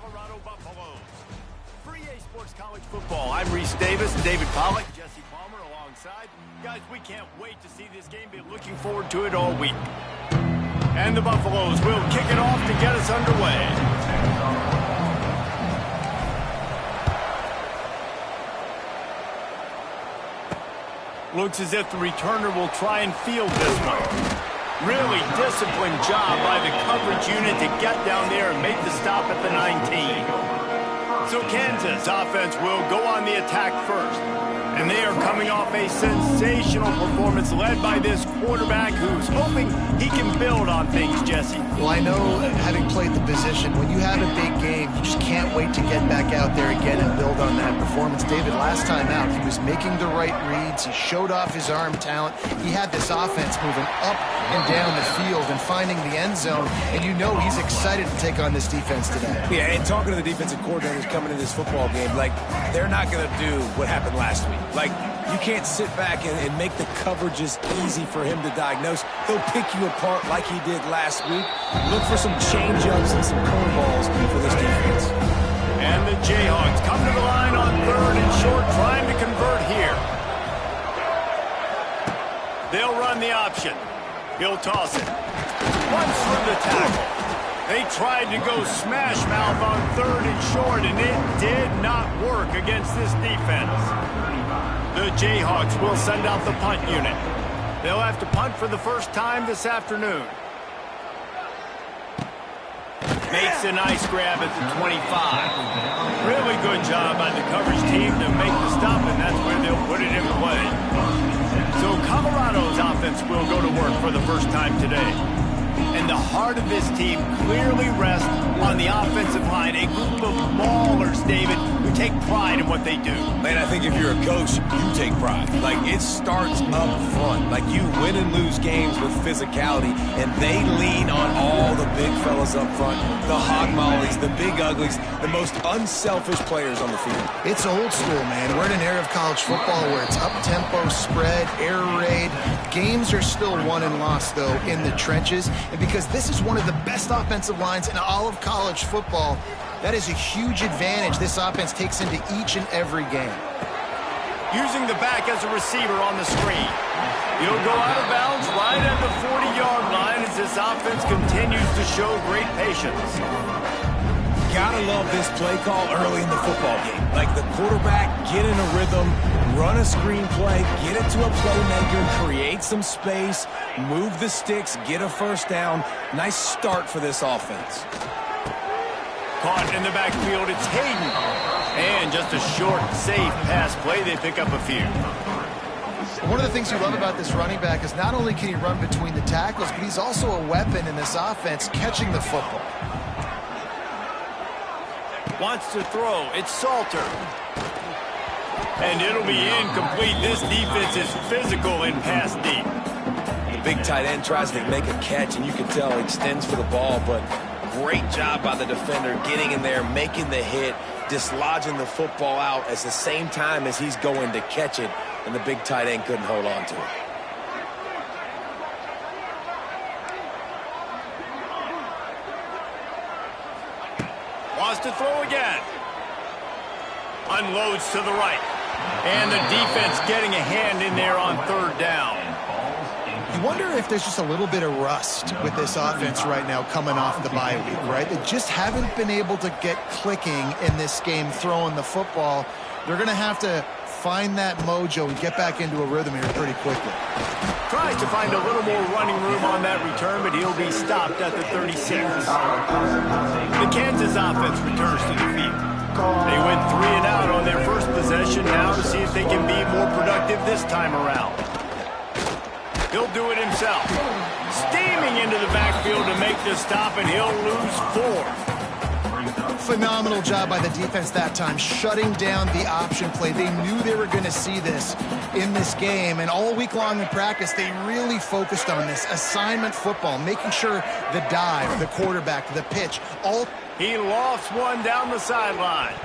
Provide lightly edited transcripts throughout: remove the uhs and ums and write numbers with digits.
Colorado Buffaloes. For EA Sports College Football, I'm Reese Davis, David Pollack, Jesse Palmer alongside. Guys, we can't wait to see this game. Been looking forward to it all week. And the Buffaloes will kick it off to get us underway. Looks as if the returner will try and field this one. Really disciplined job by the coverage unit to get down there and make the stop at the 19. So Kansas offense will go on the attack first. And they are coming off a sensational performance led by this quarterback who's hoping he can build on things, Jesse. Well, I know, having played the position, when you have a big game, you just can't wait to get back out there again and build on that performance. David, last time out, he was making the right reads. He showed off his arm talent. He had this offense moving up and down the field and finding the end zone. And you know he's excited to take on this defense today. Yeah, and talking to the defensive coordinators coming into this football game, like, they're not going to do what happened last week. Like, you can't sit back and make the coverages easy for him to diagnose. He'll pick you apart like he did last week. Look for some change-ups and some curveballs for this defense. And the Jayhawks come to the line on 3rd and short, trying to convert here. They'll run the option. He'll toss it. Runs through the tackle. They tried to go smash mouth on 3rd and short, and it did not work against this defense. The Jayhawks will send out the punt unit. They'll have to punt for the first time this afternoon. Makes a nice grab at the 25. Really good job by the coverage team to make the stop, and that's where they'll put it in play. So Colorado's offense will go to work for the first time today. And the heart of this team clearly rests on the offensive line. A group of ballers, David, who take pride in what they do. Man, I think if you're a coach, you take pride. Like, it starts up front. Like, you win and lose games with physicality, and they lean on all the big fellas up front, the hog mollies, the big uglies, the most unselfish players on the field. It's old school, man. We're in an era of college football where it's up-tempo, spread, air raid. Games are still won and lost, though, in the trenches. And because this is one of the best offensive lines in all of college football, that is a huge advantage this offense takes into each and every game. Using the back as a receiver on the screen. He'll go out of bounds right at the 40-yard line as this offense continues to show great patience. Gotta love this play call early in the football game. Like, the quarterback, get in a rhythm, run a screen play, get it to a playmaker, create some space, move the sticks, get a first down. Nice start for this offense. Caught in the backfield, it's Hayden. And just a short, safe pass play, they pick up a few. One of the things you love about this running back is not only can he run between the tackles, but he's also a weapon in this offense catching the football. Wants to throw. It's Salter. And it'll be incomplete. This defense is physical and pass deep. The big tight end tries to make a catch, and you can tell he extends for the ball, but great job by the defender getting in there, making the hit, dislodging the football out at the same time as he's going to catch it, and the big tight end couldn't hold on to it. Wants to throw again. Unloads to the right. And the defense getting a hand in there on 3rd down. You wonder if there's just a little bit of rust with this offense right now coming off the bye week, right? They just haven't been able to get clicking in this game throwing the football. They're going to have to find that mojo and get back into a rhythm here pretty quickly. Tries to find a little more running room on that return, but he'll be stopped at the 36. The Kansas offense returns to the field. They went 3 and out on their first possession now to see if they can be more productive this time around. He'll do it himself. Steaming into the backfield to make the stop, and he'll lose 4. Phenomenal job by the defense that time, shutting down the option play. They knew they were going to see this in this game, and all week long in practice, they really focused on this assignment football, making sure the dive, the quarterback, the pitch, all. He lofts one down the sideline.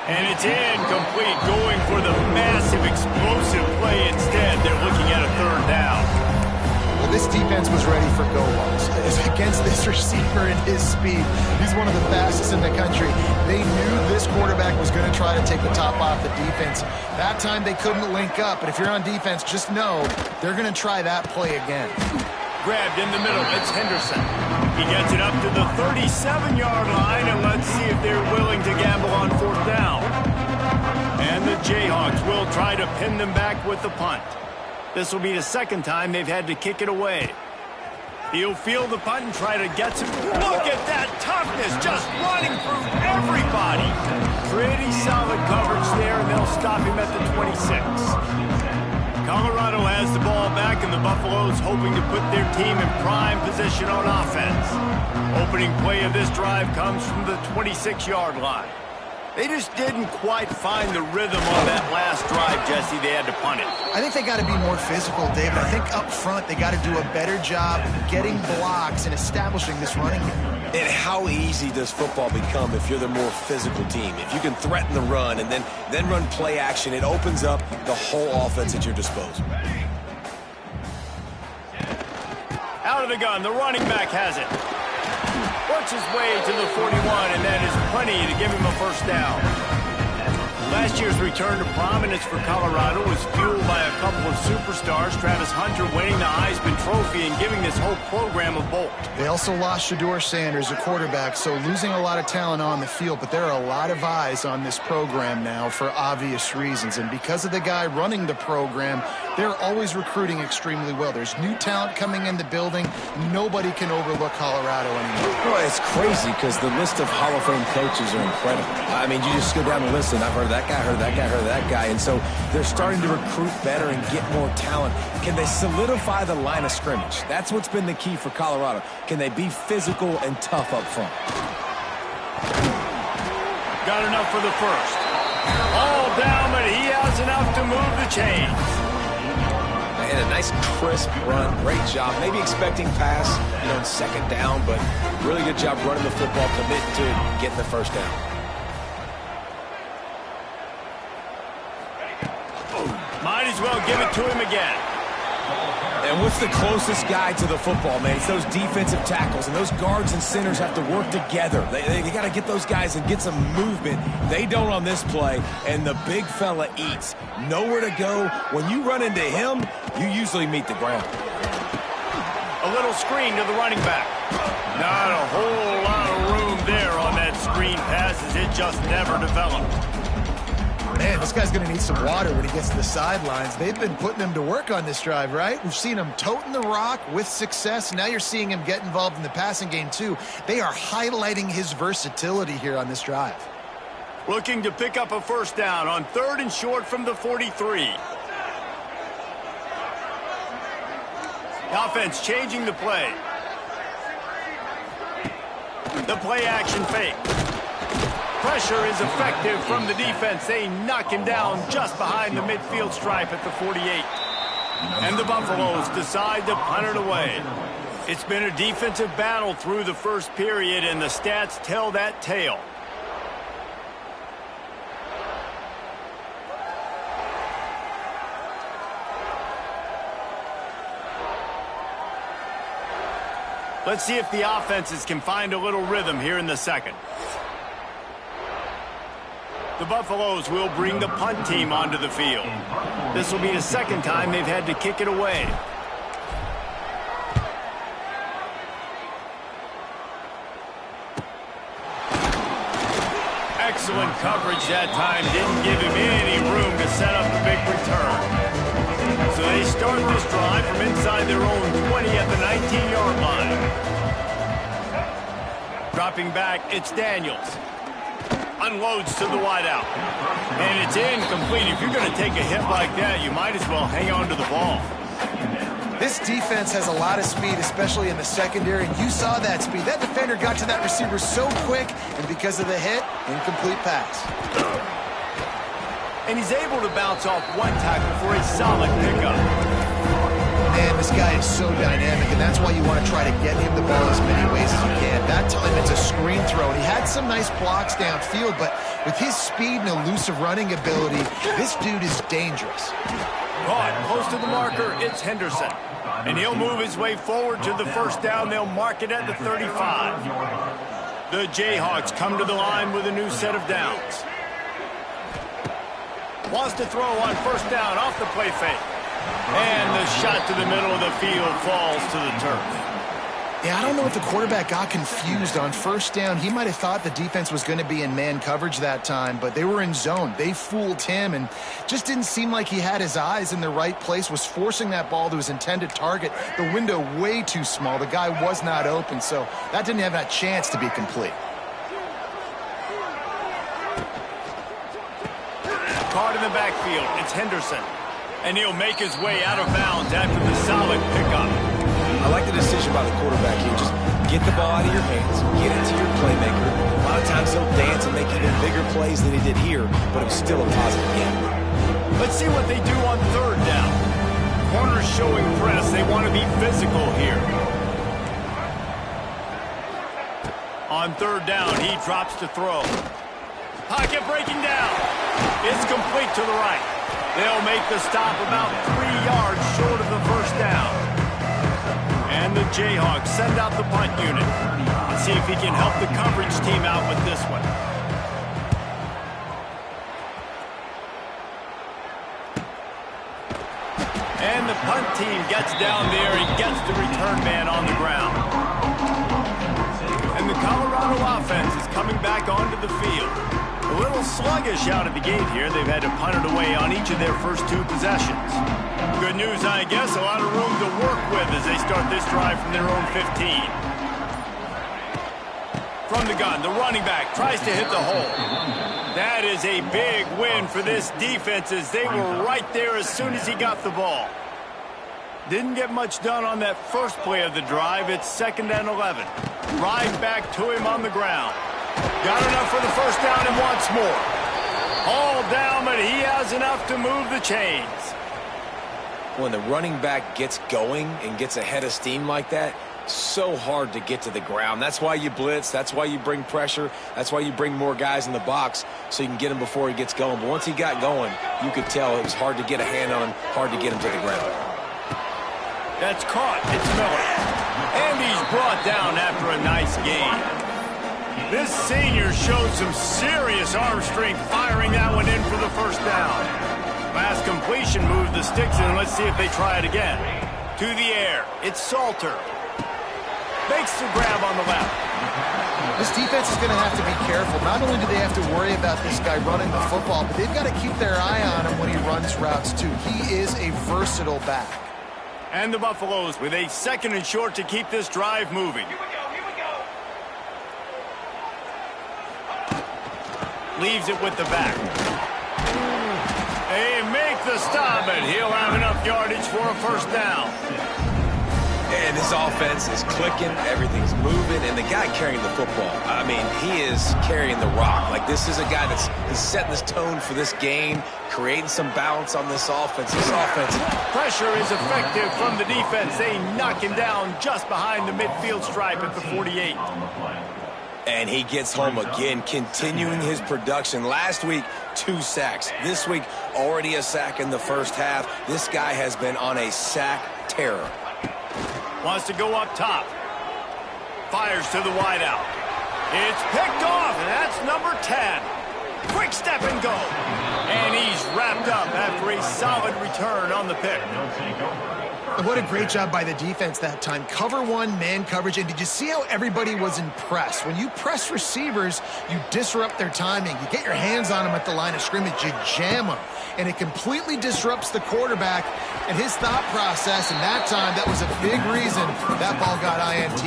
And it's incomplete, going for the massive explosive play instead. They're looking at a 3rd down. Well, this defense was ready for go-balls. Against this receiver and his speed, he's one of the fastest in the country. They knew this quarterback was going to try to take the top off the defense. That time they couldn't link up, but if you're on defense, just know they're going to try that play again. Grabbed in the middle, it's Henderson. He gets it up to the 37-yard line, and let's see if they're willing to gamble on 4th down. And the Jayhawks will try to pin them back with the punt. This will be the second time they've had to kick it away. He'll field the punt and try to get some. Look at that toughness, just running through everybody. Pretty solid coverage there, and they'll stop him at the 26. Colorado has the ball back, and the Buffaloes hoping to put their team in prime position on offense. Opening play of this drive comes from the 26-yard line. They just didn't quite find the rhythm on that last drive, Jesse. They had to punt it. I think they got to be more physical, David. I think up front they got to do a better job getting blocks and establishing this running game. And how easy does football become if you're the more physical team? If you can threaten the run and then run play action, it opens up the whole offense at your disposal. Out of the gun, the running back has it. Works his way to the 41, and that is plenty to give him a first down. Last year's return to prominence for Colorado was fueled by a couple of superstars, Travis Hunter winning the Heisman Trophy and giving this whole program a bolt. They also lost Shedeur Sanders, a quarterback, so losing a lot of talent on the field, but there are a lot of eyes on this program now for obvious reasons, and because of the guy running the program, they're always recruiting extremely well. There's new talent coming in the building. Nobody can overlook Colorado anymore. Well, it's crazy because the list of Hall of Fame coaches are incredible. I mean, you just go down the list, and I've heard that guy, heard that guy, heard that guy, and so they're starting to recruit better and get more talent. Can they solidify the line of scrimmage? That's what's been the key for Colorado. Can they be physical and tough up front? Got enough for the first. All down, but he has enough to move the chains. And a nice crisp run. Great job. Maybe expecting pass, in second down, but really good job running the football, committing to it, getting the first down. Might as well give it to him again. And what's the closest guy to the football, man? It's those defensive tackles, and those guards and centers have to work together. They got to get those guys and get some movement. They don't on this play, and the big fella eats. Nowhere to go. When you run into him, you usually meet the ground. A little screen to the running back. Not a whole lot of room there on that screen pass, as it just never developed. Man, this guy's going to need some water when he gets to the sidelines. They've been putting him to work on this drive, right? We've seen him toting the rock with success. Now you're seeing him get involved in the passing game, too. They are highlighting his versatility here on this drive. Looking to pick up a first down on 3rd and short from the 43. Offense changing the play. The play action fake. Pressure is effective from the defense. They knock him down just behind the midfield stripe at the 48. And the Buffaloes decide to punt it away. It's been a defensive battle through the first period, and the stats tell that tale. Let's see if the offenses can find a little rhythm here in the second. The Buffaloes will bring the punt team onto the field. This will be the second time they've had to kick it away. Excellent coverage that time. Didn't give him any room to set up a big return. So they start this drive from inside their own 20 at the 19-yard line. Dropping back, it's Daniels. Unloads to the wideout. And it's incomplete. If you're going to take a hit like that, you might as well hang on to the ball. This defense has a lot of speed, especially in the secondary. You saw that speed. That defender got to that receiver so quick, and because of the hit, incomplete pass. And he's able to bounce off one tackle for a solid pickup. Man, this guy is so dynamic, and that's why you want to try to get him the ball as many ways as you can. That time, it's a screen throw, and he had some nice blocks downfield, but with his speed and elusive running ability, this dude is dangerous. Caught close to the marker, it's Henderson. And he'll move his way forward to the first down. They'll mark it at the 35. The Jayhawks come to the line with a new set of downs. Wants to throw on first down off the play fake. And the shot to the middle of the field falls to the turf. Yeah, I don't know if the quarterback got confused on first down. He might have thought the defense was going to be in man coverage that time, but they were in zone. They fooled him and just didn't seem like he had his eyes in the right place, was forcing that ball to his intended target. The window way too small. The guy was not open, so that didn't have that chance to be complete. Caught in the backfield, it's Henderson. And he'll make his way out of bounds after the solid pickup. I like the decision by the quarterback here. Just get the ball out of your hands, get it to your playmaker. A lot of times he'll dance and make even bigger plays than he did here, but it was still a positive game. Let's see what they do on third down. Corners showing press. They want to be physical here. On third down, he drops to throw. Pocket breaking down. It's complete to the right. They'll make the stop about 3 yards short of the first down. And the Jayhawks send out the punt unit. Let's see if he can help the coverage team out with this one. And the punt team gets down there and gets the return man on the ground. And the Colorado offense is coming back onto the field. A little sluggish out of the gate here. They've had to punt it away on each of their first 2 possessions. Good news, I guess, a lot of room to work with as they start this drive from their own 15. From the gun, the running back tries to hit the hole. That is a big win for this defense as they were right there as soon as he got the ball. Didn't get much done on that first play of the drive. It's 2nd and 11. Right back to him on the ground. Got enough for the first down and wants more. All down, but he has enough to move the chains. When the running back gets going and gets ahead of steam like that, so hard to get to the ground. That's why you blitz. That's why you bring pressure. That's why you bring more guys in the box so you can get him before he gets going. But once he got going, you could tell it was hard to get a hand on him, hard to get him to the ground. That's caught. It's Miller. And he's brought down after a nice gain. This senior showed some serious arm strength firing that one in for the first down. Last completion moved the sticks in. Let's see if they try it again. To the air. It's Salter. Makes the grab on the left. This defense is going to have to be careful. Not only do they have to worry about this guy running the football, but they've got to keep their eye on him when he runs routes too. He is a versatile back. And the Buffaloes with a 2nd and short to keep this drive moving. Leaves it with the back. They make the stop, and he'll have enough yardage for a first down. And his offense is clicking, everything's moving, and the guy carrying the football, I mean, he is carrying the rock. Like, this is a guy that's setting this tone for this game, creating some balance on this offense. This offense. Pressure is effective from the defense. They knock him down just behind the midfield stripe at the 48. And he gets home again, continuing his production. Last week, 2 sacks. This week, already a sack in the first half. This guy has been on a sack terror. Wants to go up top. Fires to the wideout. It's picked off, and that's number 10. Quick step and go. And he's wrapped up after a solid return on the pick. What a great job by the defense that time. Cover 1, man coverage. And did you see how everybody was in press? When you press receivers, you disrupt their timing. You get your hands on them at the line of scrimmage. You jam them. And it completely disrupts the quarterback and his thought process. And that time, that was a big reason that ball got INT.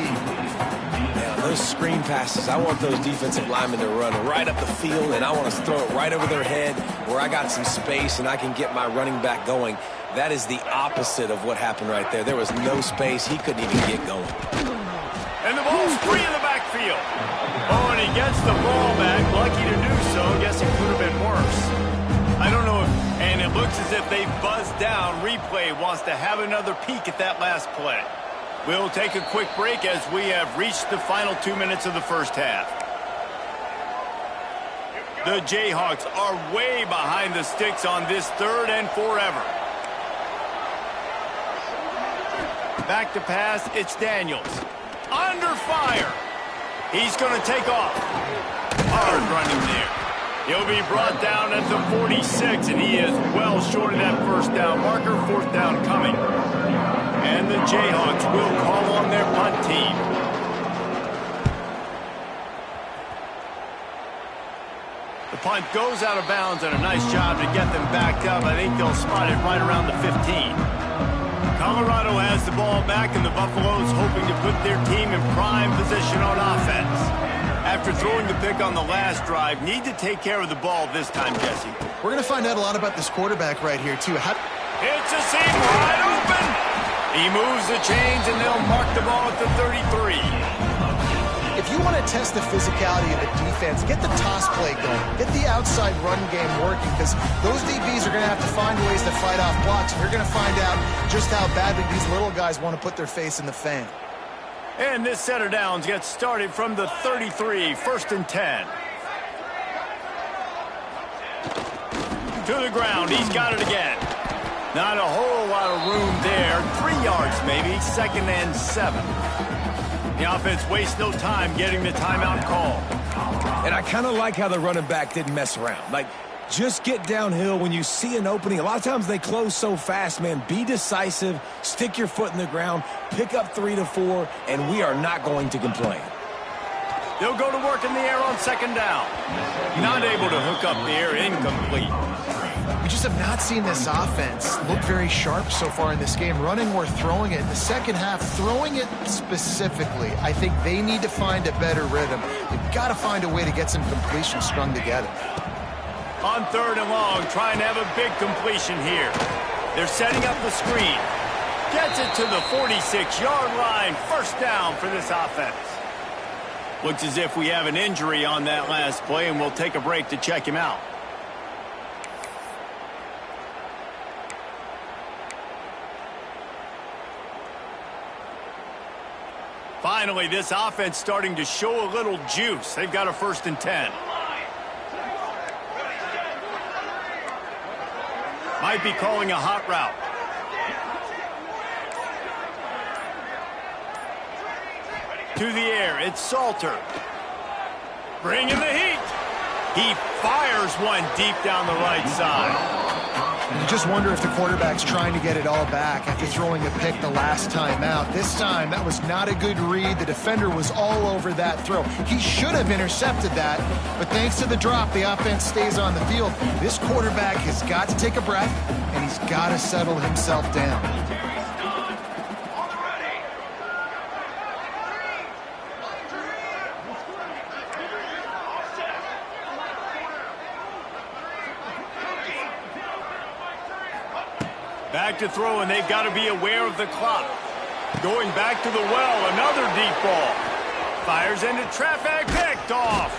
Yeah, those screen passes, I want those defensive linemen to run right up the field, and I want to throw it right over their head where I got some space and I can get my running back going. That is the opposite of what happened right there. There was no space. He couldn't even get going. And the ball's free in the backfield. Oh, and he gets the ball back. Lucky to do so. Guess it could have been worse. I don't know if, and it looks as if they buzzed down. Replay wants to have another peek at that last play. We'll take a quick break as we have reached the final 2 minutes of the first half. The Jayhawks are way behind the sticks on this 3rd and forever. Back to pass, it's Daniels. Under fire. He's going to take off. Hard running there. He'll be brought down at the 46, and he is well short of that first down marker. Fourth down coming. And the Jayhawks will call on their punt team. The punt goes out of bounds, and a nice job to get them backed up. I think they'll spot it right around the 15. Colorado has the ball back, and the Buffaloes hoping to put their team in prime position on offense. After throwing the pick on the last drive, need to take care of the ball this time, Jesse. We're going to find out a lot about this quarterback right here, too. It's a seam wide open. He moves the chains, and they'll mark the ball at the 33. If you want to test the physicality of a defense, get the toss play going. Get the outside run game working, because those DBs are going to have to find ways to fight off blocks, and you're going to find out just how badly these little guys want to put their face in the fan. And this set of downs gets started from the 33, 1st and 10. To the ground, he's got it again. Not a whole lot of room there. 3 yards maybe, 2nd and 7. The offense wastes no time getting the timeout call. And I kind of like how the running back didn't mess around. Like, just get downhill when you see an opening. A lot of times they close so fast, man. Be decisive, stick your foot in the ground, pick up 3 to 4, and we are not going to complain. They'll go to work in the air on 2nd down. Not able to hook up the air, incomplete. We just have not seen this offense look very sharp so far in this game, running or throwing it. In the second half, throwing it specifically, I think they need to find a better rhythm. They've got to find a way to get some completions strung together. On 3rd and long, trying to have a big completion here. They're setting up the screen. Gets it to the 46-yard line. 1st down for this offense. Looks as if we have an injury on that last play, and we'll take a break to check him out. Finally, this offense starting to show a little juice. They've got a 1st and 10. Might be calling a hot route. To the air, it's Salter. Bringing the heat. He fires one deep down the right side. You just wonder if the quarterback's trying to get it all back after throwing a pick the last time out. This time, that was not a good read. The defender was all over that throw. He should have intercepted that, but thanks to the drop, the offense stays on the field. This quarterback has got to take a breath, and he's got to settle himself down. Back to throw, and they've got to be aware of the clock. Going back to the well, another deep ball. Fires into traffic, picked off.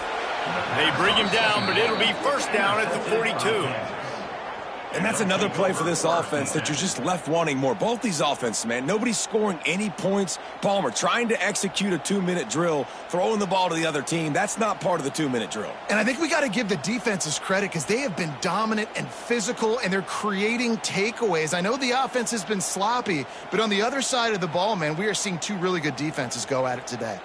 They bring him down, but it'll be 1st down at the 42. And that's another play for this offense that you're just left wanting more. Both these offenses, man, nobody's scoring any points. Palmer trying to execute a 2-minute drill, throwing the ball to the other team. That's not part of the 2-minute drill. And I think we got to give the defenses credit because they have been dominant and physical, and they're creating takeaways. I know the offense has been sloppy, but on the other side of the ball, man, we are seeing 2 really good defenses go at it today.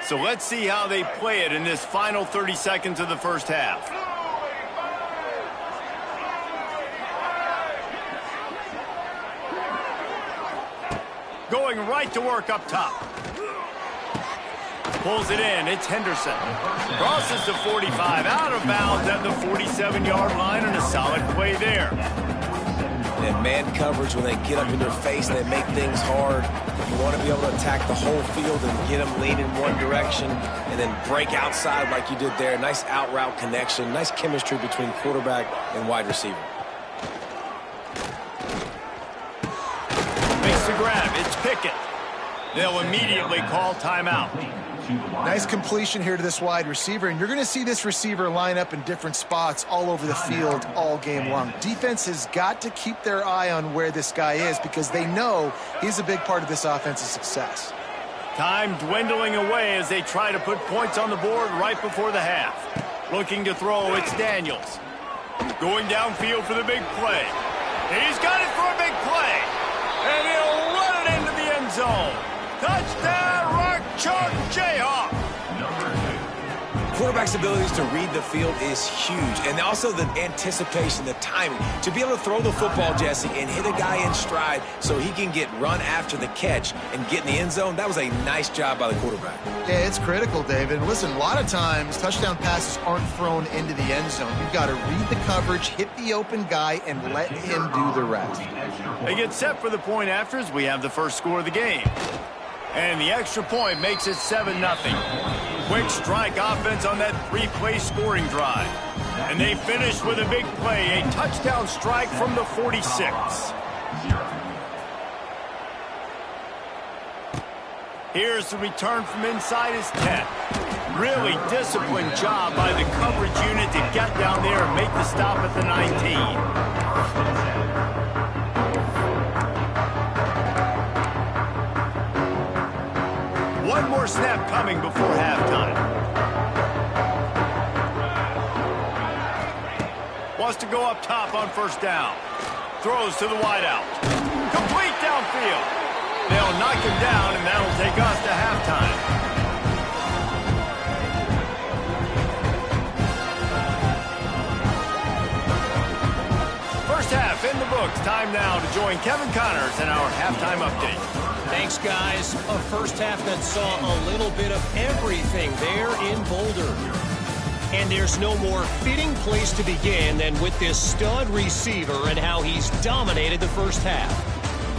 So let's see how they play it in this final 30 seconds of the first half. Going right to work up top. Pulls it in. It's Henderson. Crosses the 45. Out of bounds at the 47-yard line, and a solid play there. And man coverage, when they get up in your face and they make things hard, you want to be able to attack the whole field and get them leaning one direction and then break outside like you did there. Nice out route connection, nice chemistry between quarterback and wide receiver. Makes the grab. It's Pickett. They'll immediately call timeout. Nice completion here to this wide receiver, and you're going to see this receiver line up in different spots all over the field all game long. Defense has got to keep their eye on where this guy is because they know he's a big part of this offense's success. Time dwindling away as they try to put points on the board right before the half. Looking to throw, it's Daniels. Going downfield for the big play. He's got it for a big play. And he'll run it into the end zone. Touchdown, Rock Chalk Jayhawk. Quarterback's abilities to read the field is huge, and also the anticipation, the timing. To be able to throw the football, Jesse, and hit a guy in stride so he can get run after the catch and get in the end zone, that was a nice job by the quarterback. Yeah, it's critical, David. Listen, a lot of times touchdown passes aren't thrown into the end zone. You've got to read the coverage, hit the open guy, and let him do the rest. They get set for the point after as we have the first score of the game. And the extra point makes it 7-0. Quick strike offense on that three-play scoring drive. And they finish with a big play, a touchdown strike from the 46. Here's the return from inside his 10. Really disciplined job by the coverage unit to get down there and make the stop at the 19. One more snap coming before halftime. Wants to go up top on first down. Throws to the wideout. Complete downfield. They'll knock him down, and that'll take us to halftime. First half in the books. Time now to join Kevin Connors in our halftime update. Thanks, guys. A first half that saw a little bit of everything there in Boulder. And there's no more fitting place to begin than with this stud receiver and how he's dominated the first half.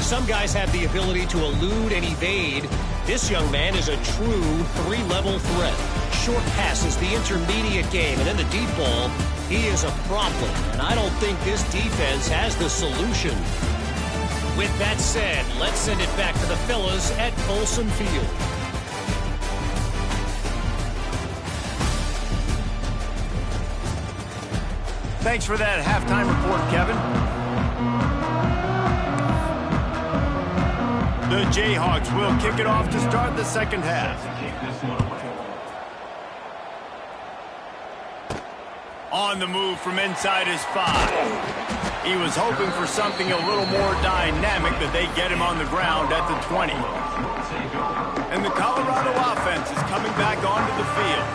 Some guys have the ability to elude and evade. This young man is a true three-level threat. Short passes, the intermediate game, and then the deep ball, he is a problem. And I don't think this defense has the solution. With that said, let's send it back to the fellas at Folsom Field. Thanks for that halftime report, Kevin. The Jayhawks will kick it off to start the second half. On the move from inside his 5. He was hoping for something a little more dynamic, but they get him on the ground at the 20. And the Colorado offense is coming back onto the field.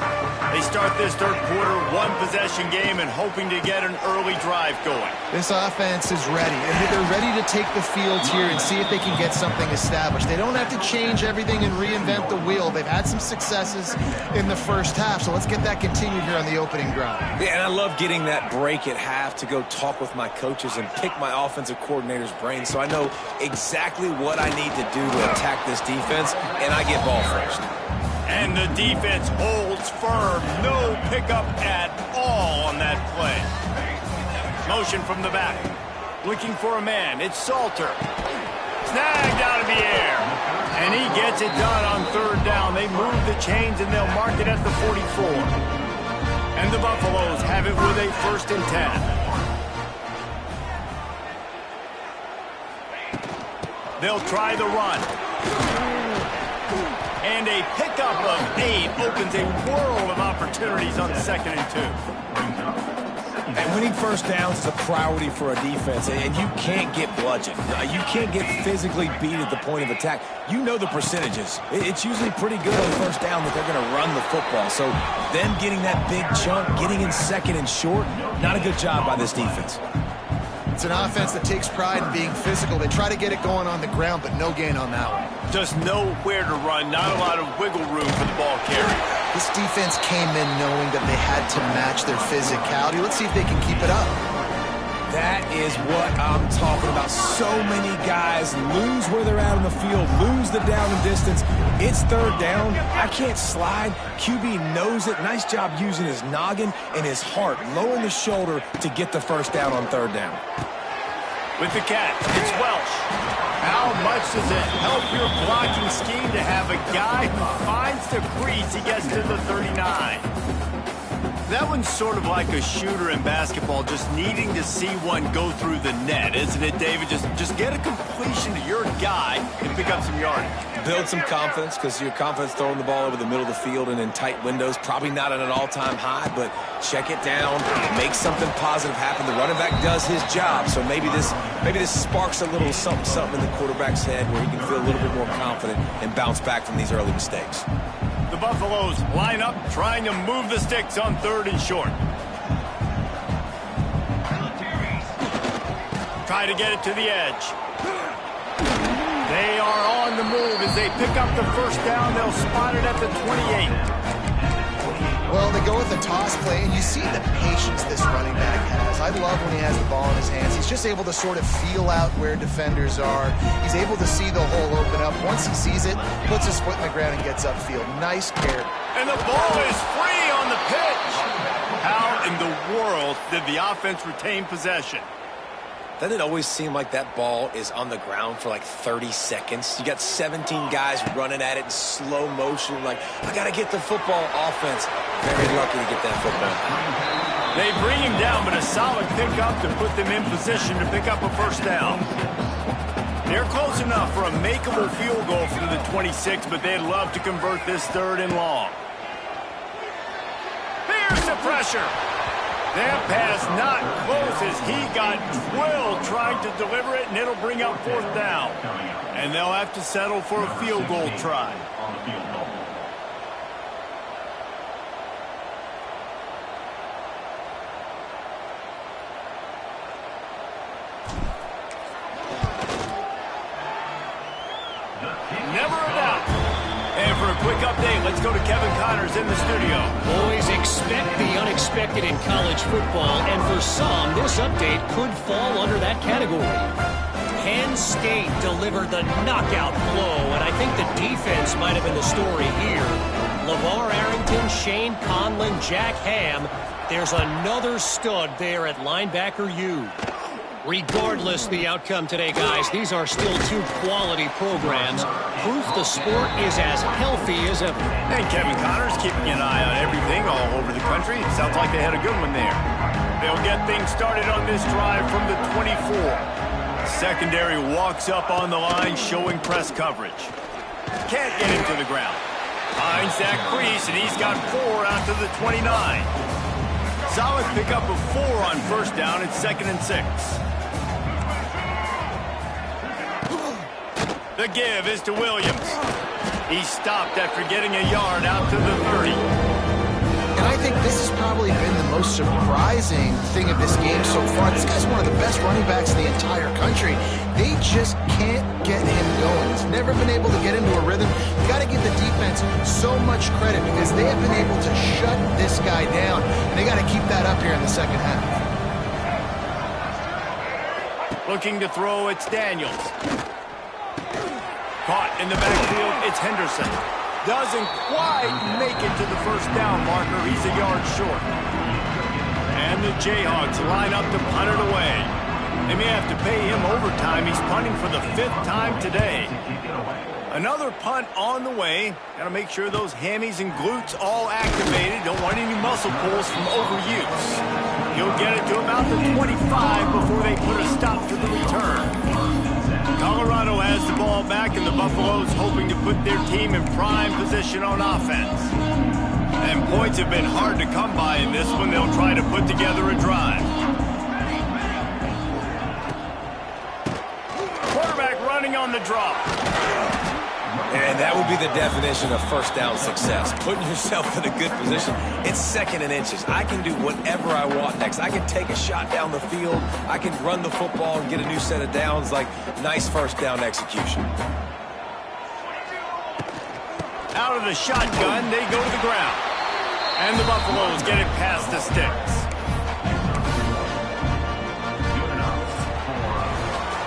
They start this third quarter one-possession game and hoping to get an early drive going. This offense is ready, and they're ready to take the field here and see if they can get something established. They don't have to change everything and reinvent the wheel. They've had some successes in the first half, so let's get that continued here on the opening drive. Yeah, and I love getting that break at half to go talk with my coaches and pick my offensive coordinator's brain so I know exactly what I need to do to attack this defense, and I get ball first. And the defense holds firm. No pickup at all on that play. Motion from the back. Looking for a man. It's Salter. Snagged out of the air. And he gets it done on third down. They move the chains and they'll mark it at the 44. And the Buffaloes have it with a 1st and 10. They'll try the run. And a pickup of 8 opens a world of opportunities on 2nd and 2. And winning first downs is a priority for a defense, and you can't get bludgeoned. You can't get physically beat at the point of attack. You know the percentages. It's usually pretty good on first down that they're going to run the football. So them getting that big chunk, getting in 2nd and short, not a good job by this defense. It's an offense that takes pride in being physical. They try to get it going on the ground, but no gain on that one. Just nowhere to run, not a lot of wiggle room for the ball carrier. This defense came in knowing that they had to match their physicality. Let's see if they can keep it up. That is what I'm talking about. So many guys lose where they're at on the field, lose the down and distance. It's third down. I can't slide. QB knows it. Nice job using his noggin and his heart, lowering the shoulder to get the first down on third down. With the catch, it's Welsh. How much does it help your blocking scheme to have a guy who finds the crease, he gets to the 39. That one's sort of like a shooter in basketball, just needing to see one go through the net, isn't it, David? Just get a completion to your guy and pick up some yardage. Build some confidence, because your confidence throwing the ball over the middle of the field and in tight windows, probably not at an all-time high, but check it down, make something positive happen. The running back does his job, so maybe this sparks a little something in the quarterback's head where he can feel a little bit more confident and bounce back from these early mistakes. The Buffaloes line up, trying to move the sticks on 3rd and short. Try to get it to the edge. They are on the move as they pick up the first down. They'll spot it at the 28. Well, they go with a toss play, and you see the patience this running back has. I love when he has the ball in his hands. He's just able to sort of feel out where defenders are. He's able to see the hole open up. Once he sees it, puts his foot in the ground and gets upfield. Nice carry. And the ball is free on the pitch. How in the world did the offense retain possession? Doesn't it always seem like that ball is on the ground for like 30 seconds? You got 17 guys running at it in slow motion. Like, I got to get the football. Offense, very lucky to get that football. They bring him down, but a solid pickup to put them in position to pick up a first down. They're close enough for a makeable field goal from the 26, but they'd love to convert this 3rd and long. Here's the pressure. That pass not close as he got drilled trying to deliver it, and it'll bring up 4th down. And they'll have to settle for a field goal try. Never a doubt. And for a quick update, let's go to Kevin Connors in the studio. Boys, expect the unexpected in college football, and for some, this update could fall under that category. Penn State delivered the knockout blow, and I think the defense might have been the story here. LeVar Arrington, Shane Conlon, Jack Ham. There's another stud there at linebacker U. Regardless the outcome today, guys, these are still 2 quality programs. Proof the sport is as healthy as ever. And Kevin Connors keeping an eye on everything all over the country. Sounds like they had a good one there. They'll get things started on this drive from the 24. Secondary walks up on the line, showing press coverage. Can't get him to the ground. Finds that crease, and he's got 4 out to the 29. Solid pickup of 4 on first down. It's 2nd and 6. The give is to Williams. He stopped after getting a yard out to the 30. And I think this has probably been the most surprising thing of this game so far. This guy's one of the best running backs in the entire country. They just can't get him going. He's never been able to get into a rhythm. You got to give the defense so much credit because they have been able to shut this guy down. And they got to keep that up here in the second half. Looking to throw, it's Daniels. Caught in the backfield, it's Henderson. Doesn't quite make it to the first down marker. He's a yard short. And the Jayhawks line up to punt it away. They may have to pay him overtime. He's punting for the 5th time today. Another punt on the way. Got to make sure those hammies and glutes all activated. Don't want any muscle pulls from overuse. He'll get it to about the 25 before they put a stop to the return. Colorado has the ball back, and the Buffaloes hoping to put their team in prime position on offense. And points have been hard to come by in this one. They'll try to put together a drive. Quarterback running on the drop. And that would be the definition of first down success. Putting yourself in a good position. It's 2nd and inches. I can do whatever I want next. I can take a shot down the field. I can run the football and get a new set of downs. Like, nice first down execution. Out of the shotgun, they go to the ground. And the Buffaloes get it past the sticks.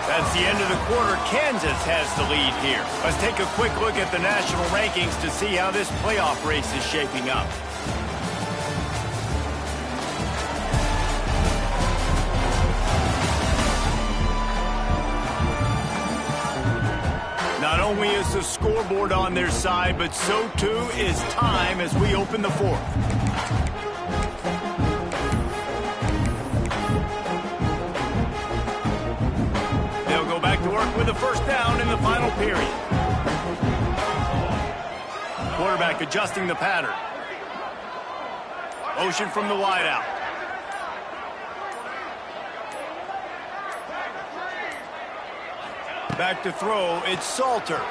That's the end of the quarter. Kansas has the lead here. Let's take a quick look at the national rankings to see how this playoff race is shaping up. Not only is the scoreboard on their side, but so too is time as we open the fourth. They'll go back to work with the first down in the final period. Quarterback adjusting the pattern. Motion from the wideout. Back to throw, it's Salter.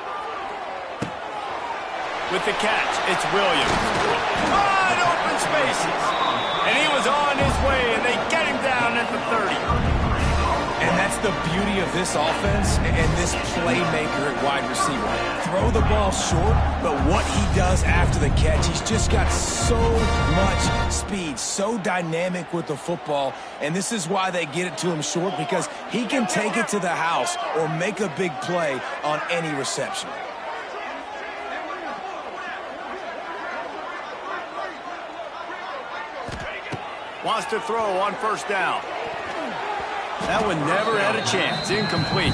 With the catch, it's Williams. Wide open spaces. And he was on his way, and they get him down at the 30. And that's the beauty of this offense and this playmaker at wide receiver. Throw the ball short, but what he does after the catch, he's just got so much speed, so dynamic with the football, and this is why they get it to him short, because he can take it to the house or make a big play on any reception. Wants to throw on first down. That one never had a chance. Incomplete.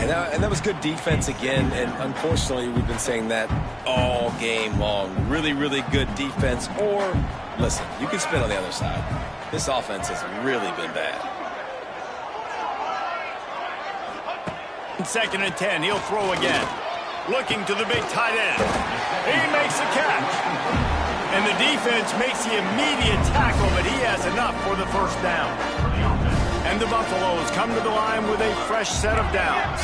And that was good defense again, and unfortunately we've been saying that all game long. Really, really good defense, or, listen, you can spin on the other side. This offense has really been bad. 2nd and 10, he'll throw again. Looking to the big tight end. He makes the catch. And the defense makes the immediate tackle, but he has enough for the first down. And the Buffaloes come to the line with a fresh set of downs.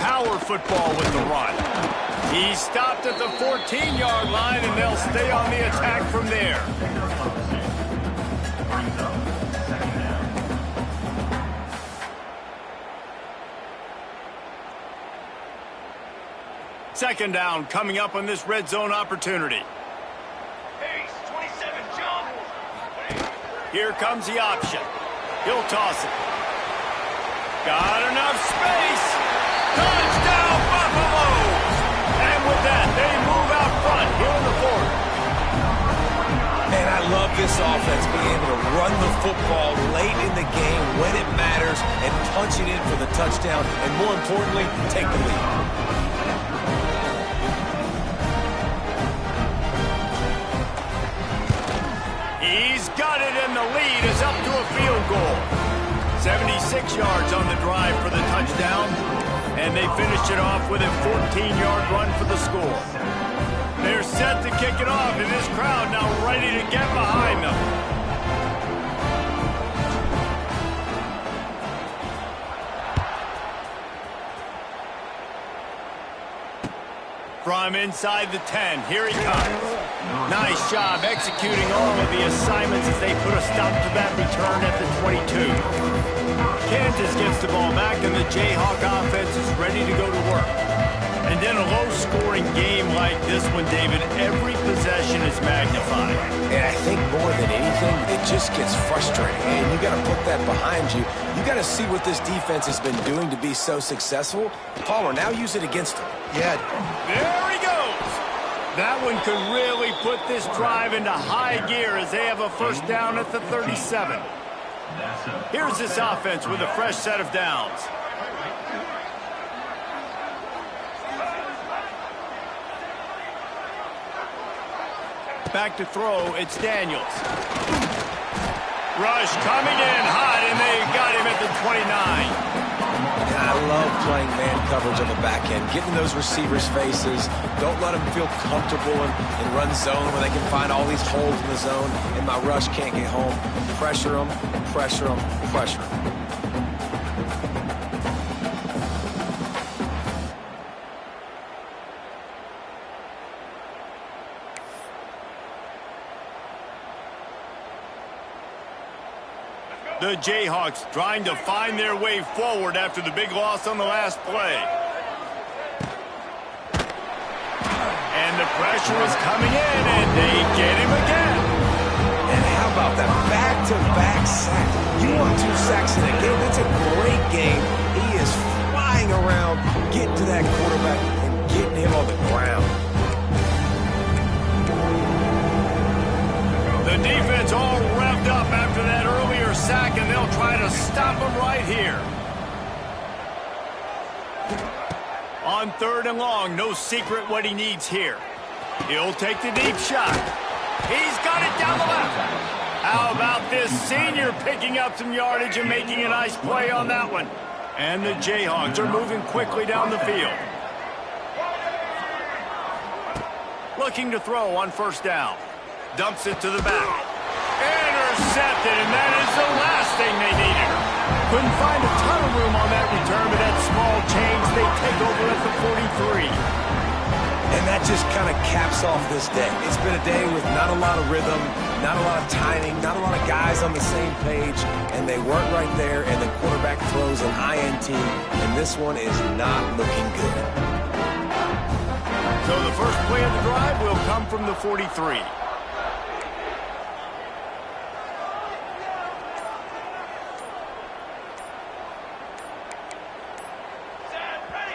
Power football with the run. He stopped at the 14-yard line, and they'll stay on the attack from there. Second down coming up on this red zone opportunity. Here comes the option. He'll toss it. Got enough space. Touchdown, Buffaloes! And with that, they move out front here in the fourth. Man, I love this offense being able to run the football late in the game when it matters and punch it in for the touchdown, and more importantly, take the lead. He's got it, and the lead is up to a field goal. 76 yards on the drive for the touchdown, and they finished it off with a 14-yard run for the score. They're set to kick it off, and this crowd now ready to get behind them. From inside the 10, here he comes. Nice job executing all of the assignments as they put a stop to that return at the 22. Kansas gets the ball back, and the Jayhawk offense is ready to go to work. And in a low-scoring game like this one, David, every possession is magnified. And I think more than anything, it just gets frustrating. And you got to put that behind you. You got to see what this defense has been doing to be so successful. Palmer, now use it against them. Yeah. There he goes. That one could really put this drive into high gear as they have a first down at the 37. Here's this offense with a fresh set of downs. Back to throw, it's Daniels. Rush coming in hot, and they got him at the 29. I love playing man coverage on the back end, getting those receivers' faces. Don't let them feel comfortable in run zone where they can find all these holes in the zone, and my rush can't get home. Pressure them, pressure them, pressure them. The Jayhawks trying to find their way forward after the big loss on the last play. And the pressure is coming in, and they get him again. And how about that back-to-back sack? You want 2 sacks in a game? That's a great game. He is flying around, getting to that quarterback and getting him on the ground. The defense all revved up after that earlier On 3rd and long, no secret what he needs here. He'll take the deep shot. He's got it down the left. How about this senior picking up some yardage and making a nice play on that one? And the Jayhawks are moving quickly down the field. Looking to throw on 1st down. Dumps it to the back. Intercepted, and that is the last thing they needed. Couldn't find a ton of room on that return, but that small change, they take over at the 43. And that just kind of caps off this day. It's been a day with not a lot of rhythm, not a lot of timing, not a lot of guys on the same page, and they weren't right there, and the quarterback throws an INT, and this one is not looking good. So the first play of the drive will come from the 43.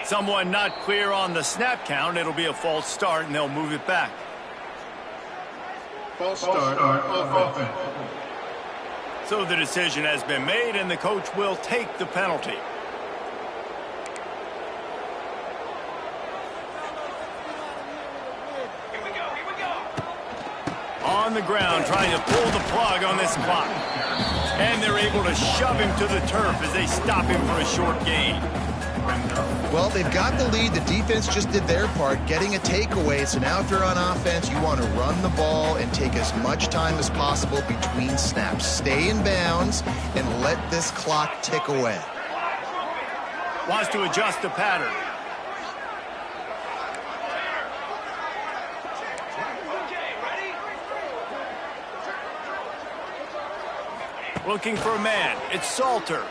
Someone not clear on the snap count. It'll be a false start, and they'll move it back. False start offense. So the decision has been made, and the coach will take the penalty. On the ground, trying to pull the plug on this clock. And they're able to shove him to the turf as they stop him for a short gain. Well, they've got the lead. The defense just did their part, getting a takeaway. So now if you're on offense, you want to run the ball and take as much time as possible between snaps. Stay in bounds and let this clock tick away. Wants to adjust the pattern. Looking for a man. It's Salter.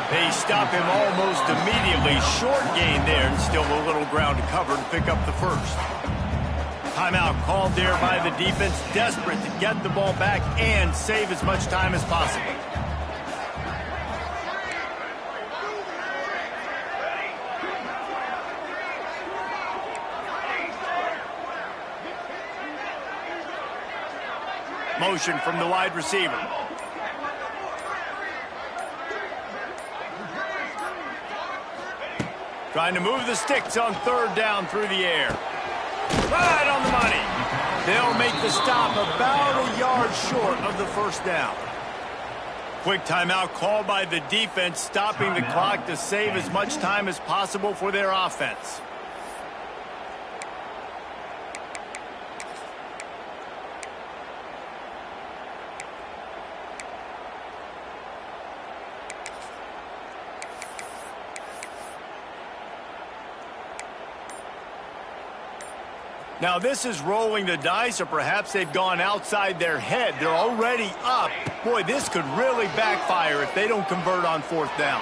They stop him almost immediately. Short gain there, and still a little ground to cover to pick up the first. Timeout called there by the defense, desperate to get the ball back and save as much time as possible. Motion from the wide receiver. Trying to move the sticks on 3rd down through the air. Right on the money. They'll make the stop about a yard short of the 1st down. Quick timeout called by the defense, stopping the clock to save as much time as possible for their offense. Now this is rolling the dice, or perhaps they've gone outside their head. They're already up. Boy, this could really backfire if they don't convert on 4th down.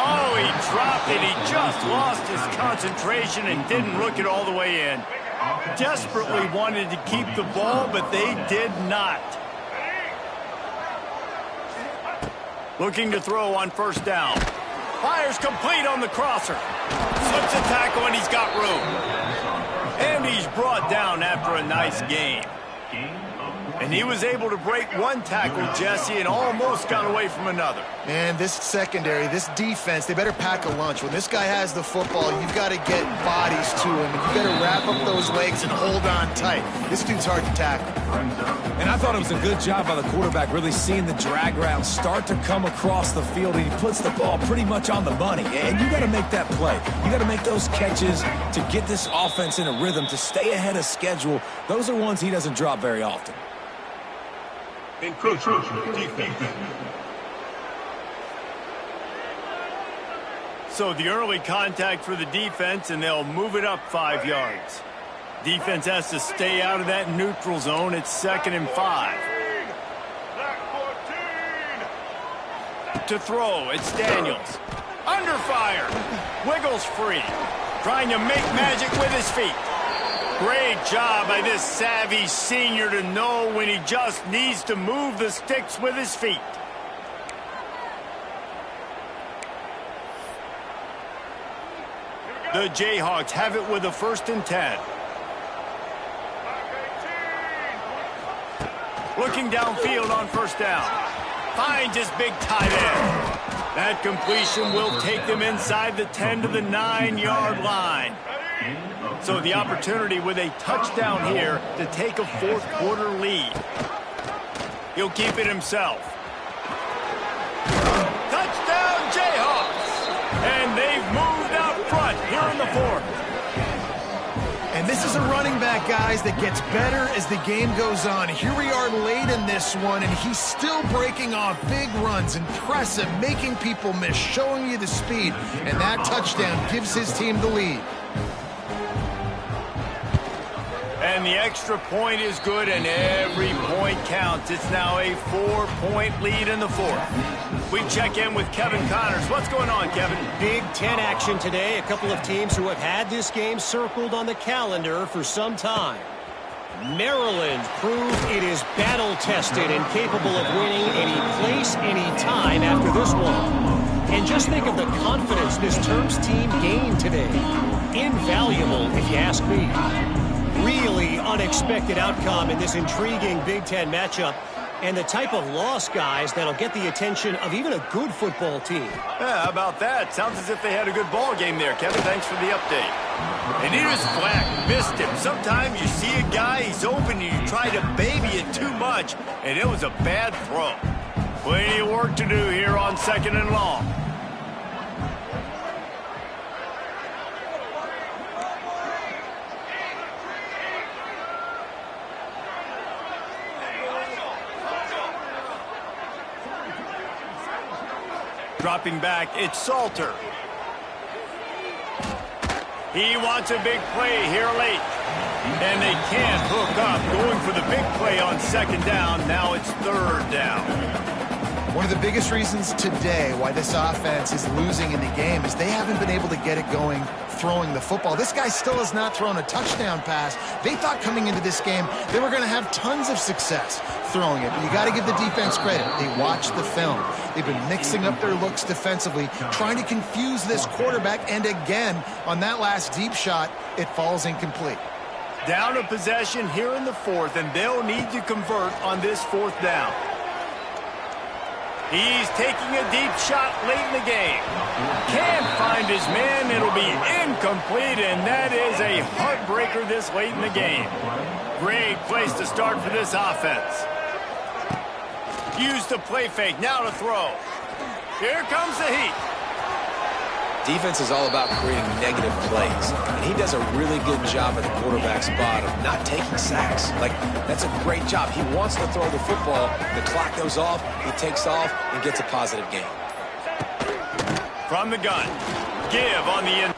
Oh, he dropped it. He just lost his concentration and didn't look it all the way in. Desperately wanted to keep the ball, but they did not. Looking to throw on 1st down. Fires complete on the crosser. Slips a tackle, and he's got room. And he's brought down after a nice game. And he was able to break one tackle, Jesse, and almost got away from another. Man, this secondary, this defense, they better pack a lunch. When this guy has the football, you've got to get bodies to him, and you've got to wrap up those legs and hold on tight. This dude's hard to tackle. And I thought it was a good job by the quarterback, really seeing the drag route start to come across the field, and he puts the ball pretty much on the money. And you got to make that play. You got to make those catches to get this offense in a rhythm, to stay ahead of schedule. Those are ones he doesn't drop very often. Defense. So the early contact for the defense, and they'll move it up 5 yards. Defense has to stay out of that neutral zone. It's 2nd and 5. To throw, it's Daniels. Under fire. Wiggles free. Trying to make magic with his feet. Great job by this savvy senior to know when he just needs to move the sticks with his feet. The Jayhawks have it with a 1st and 10. Looking downfield on 1st down. Finds his big tight end. That completion will take them inside the 10 to the 9-yard line. So the opportunity with a touchdown here to take a fourth quarter lead. He'll keep it himself. Touchdown Jayhawks! And they've moved out front here in the fourth. And this is a running back, guys, that gets better as the game goes on. Here we are late in this one, and he's still breaking off big runs. Impressive, making people miss, showing you the speed. And that touchdown gives his team the lead. And the extra point is good, and every point counts. It's now a 4-point lead in the fourth. We check in with Kevin Connors. What's going on, Kevin? Big Ten action today. A couple of teams who have had this game circled on the calendar for some time. Maryland proved it is battle-tested and capable of winning any place, any time after this one. And just think of the confidence this Terps team gained today. Invaluable, if you ask me. Really unexpected outcome in this intriguing Big Ten matchup, and the type of loss, guys, that'll get the attention of even a good football team. Yeah, how about that? Sounds as if they had a good ball game there, Kevin. Thanks for the update. And here's Flack. Missed him. Sometimes you see a guy, he's open, and you try to baby it too much, and it was a bad throw. Plenty of work to do here on 2nd and long. Dropping back, it's Salter. He wants a big play here late. And they can't hook up. Going for the big play on 2nd down. Now it's 3rd down. One of the biggest reasons today why this offense is losing in the game is they haven't been able to get it going throwing the football. This guy still has not thrown a touchdown pass. They thought coming into this game they were going to have tons of success throwing it. But you got to give the defense credit. They watched the film. They've been mixing up their looks defensively, trying to confuse this quarterback. And again, on that last deep shot, it falls incomplete. Down a possession here in the fourth, and they'll need to convert on this 4th down. He's taking a deep shot late in the game. Can't find his man. It'll be incomplete, and that is a heartbreaker this late in the game. Great place to start for this offense. Use the play fake. Now to throw. Here comes the heat. Defense is all about creating negative plays, and he does a really good job at the quarterback spot of not taking sacks. Like, that's a great job. He wants to throw the football. The clock goes off, he takes off, and gets a positive gain. From the gun, give on the